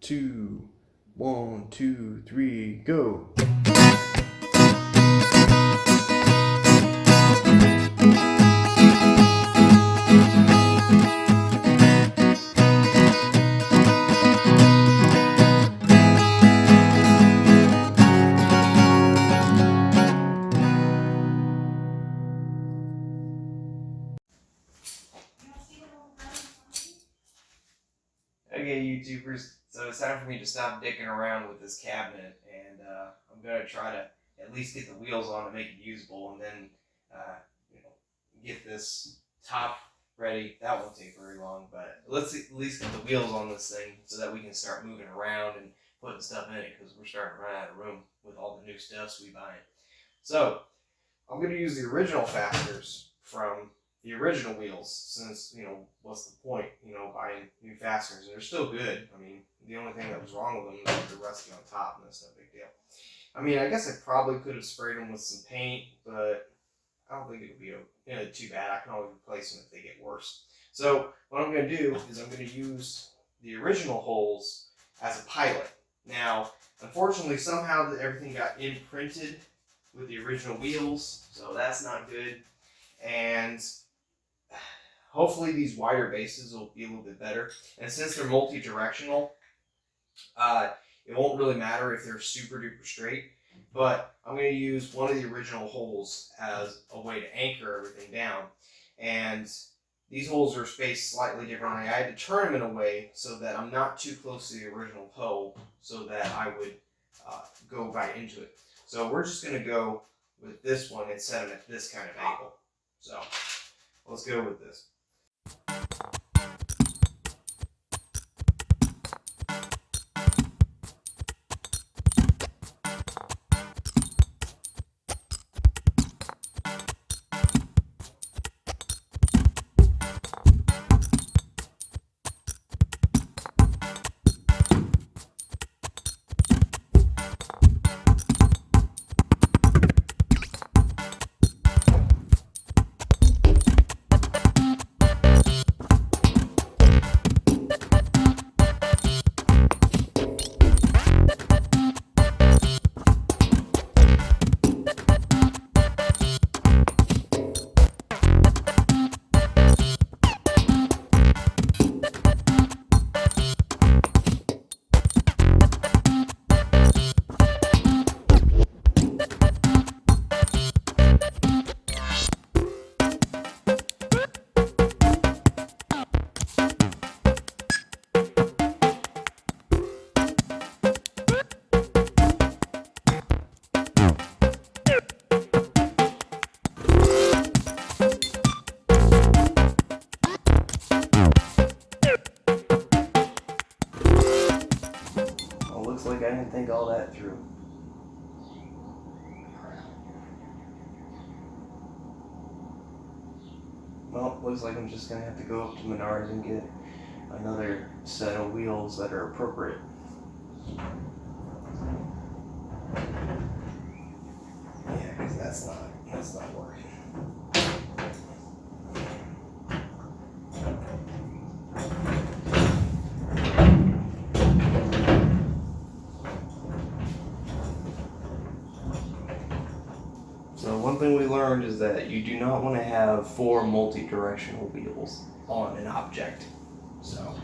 2. 1, 2, 3, go. Okay, YouTubers, so it's time for me to stop dicking around with this cabinet, and I'm going to try to at least get the wheels on to make it usable, and then get this top ready. That won't take very long, but let's at least get the wheels on this thing so that we can start moving around and putting stuff in it, because we're starting to run out of room with all the new stuffs we buy. So I'm going to use the original fasteners from the original wheels, since, what's the point, buying new fasteners? And they're still good. I mean, the only thing that was wrong with them is that they're rusty on top, and that's no big deal. I mean, I guess I probably could have sprayed them with some paint, but I don't think it would be too bad. I can always replace them if they get worse. So what I'm going to do is I'm going to use the original holes as a pilot. Now, unfortunately, somehow everything got imprinted with the original wheels, so that's not good. And hopefully these wider bases will be a little bit better. And since they're multi-directional, it won't really matter if they're super duper straight. But I'm going to use one of the original holes as a way to anchor everything down. And these holes are spaced slightly differently. I had to turn them in a way so that I'm not too close to the original hole, so that I would go right into it. So we're just going to go with this one and set them at this kind of angle. So let's go with this. Looks like I didn't think all that through. Well, looks like I'm just going to have to go up to Menards and get another set of wheels that are appropriate. Yeah, because that's not working. So one thing we learned is that you do not want to have 4 multi-directional wheels on an object. So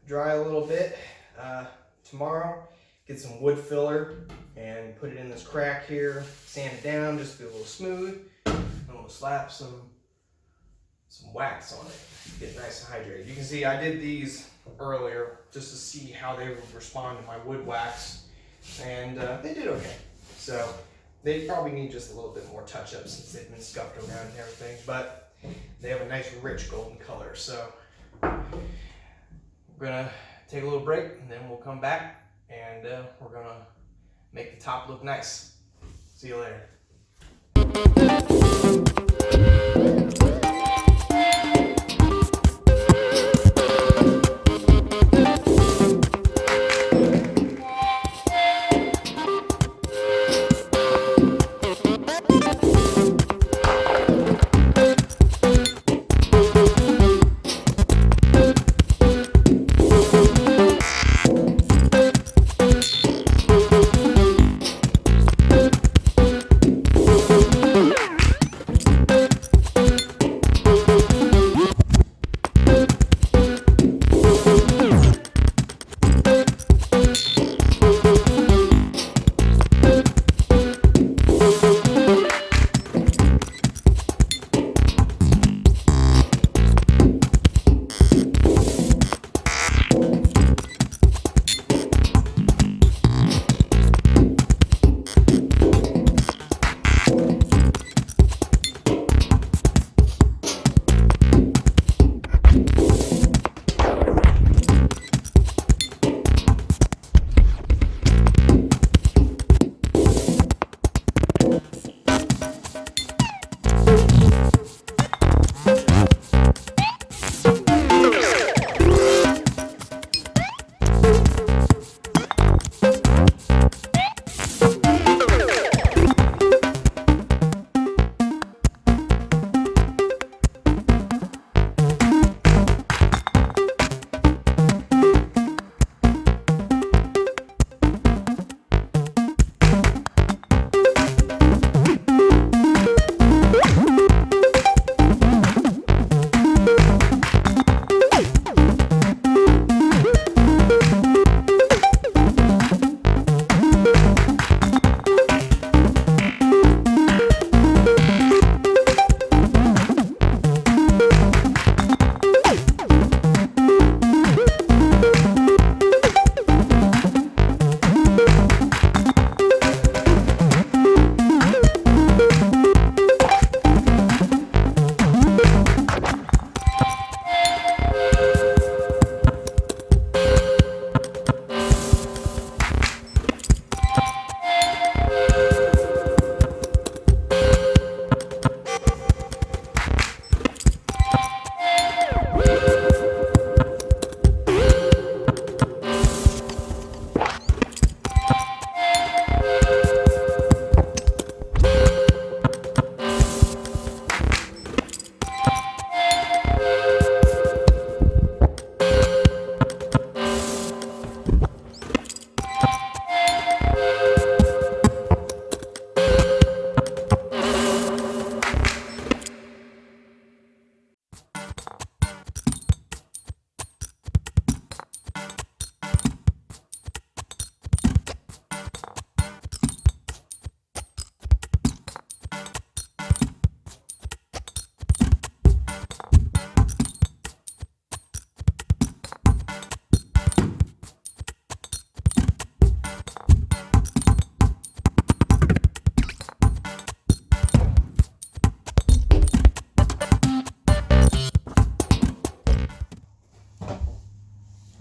dry a little bit tomorrow. Get some wood filler and put it in this crack here. Sand it down just to be a little smooth. And we'll slap some wax on it. Get it nice and hydrated. You can see I did these earlier just to see how they would respond to my wood wax, and they did okay. So they probably need just a little bit more touch up since they've been scuffed around and everything, but they have a nice rich golden color. So we're gonna take a little break and then we'll come back and we're gonna make the top look nice. See you later.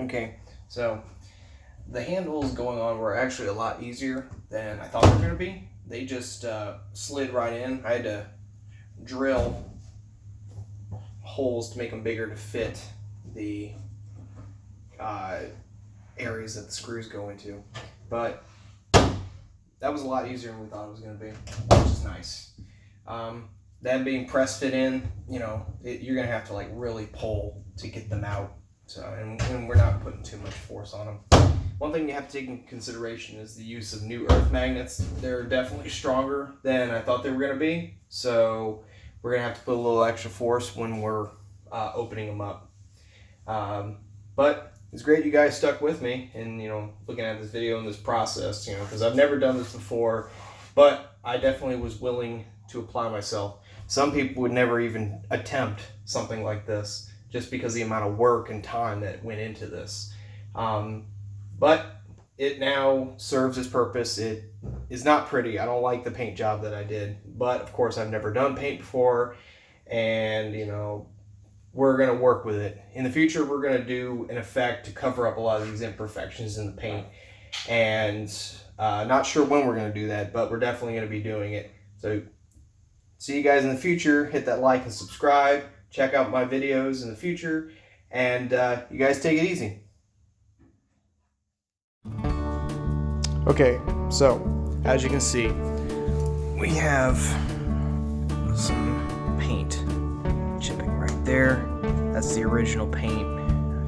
Okay, so the handles going on were actually a lot easier than I thought they were going to be. They just slid right in. I had to drill holes to make them bigger to fit the areas that the screws go into. But that was a lot easier than we thought it was going to be, which is nice. Them being press fit in, you know, you're going to have to like really pull to get them out. So, and we're not putting too much force on them. One thing you have to take into consideration is the use of new earth magnets. They're definitely stronger than I thought they were going to be. So we're going to have to put a little extra force when we're opening them up. But it's great you guys stuck with me and, looking at this video and this process, because I've never done this before, but I definitely was willing to apply myself. Some people would never even attempt something like this just because of the amount of work and time that went into this. But it now serves its purpose. It is not pretty. I don't like the paint job that I did, but of course I've never done paint before, and we're going to work with it. In the future, we're going to do an effect to cover up a lot of these imperfections in the paint, and not sure when we're going to do that, but we're definitely going to be doing it. So see you guys in the future. Hit that like and subscribe. Check out my videos in the future, and you guys take it easy. Okay, so as you can see, we have some paint chipping right there. That's the original paint.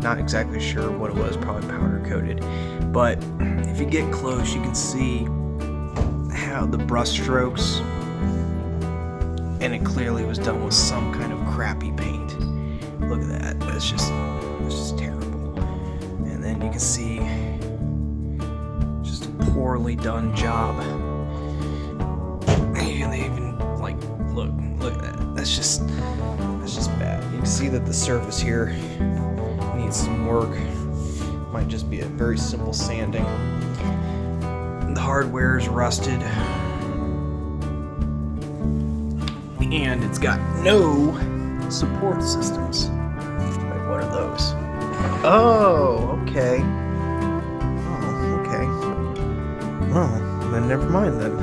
Not exactly sure what it was, probably powder coated. But if you get close, you can see how the brush strokes, and it clearly was done with some kind of crappy paint. Look at that. That's just terrible. And then you can see just a poorly done job. And they even look at that. That's just bad. You can see that the surface here needs some work. Might just be a very simple sanding. The hardware is rusted, and it's got no support systems. Like, what are those? Oh, okay. Oh, okay. Well, then never mind then.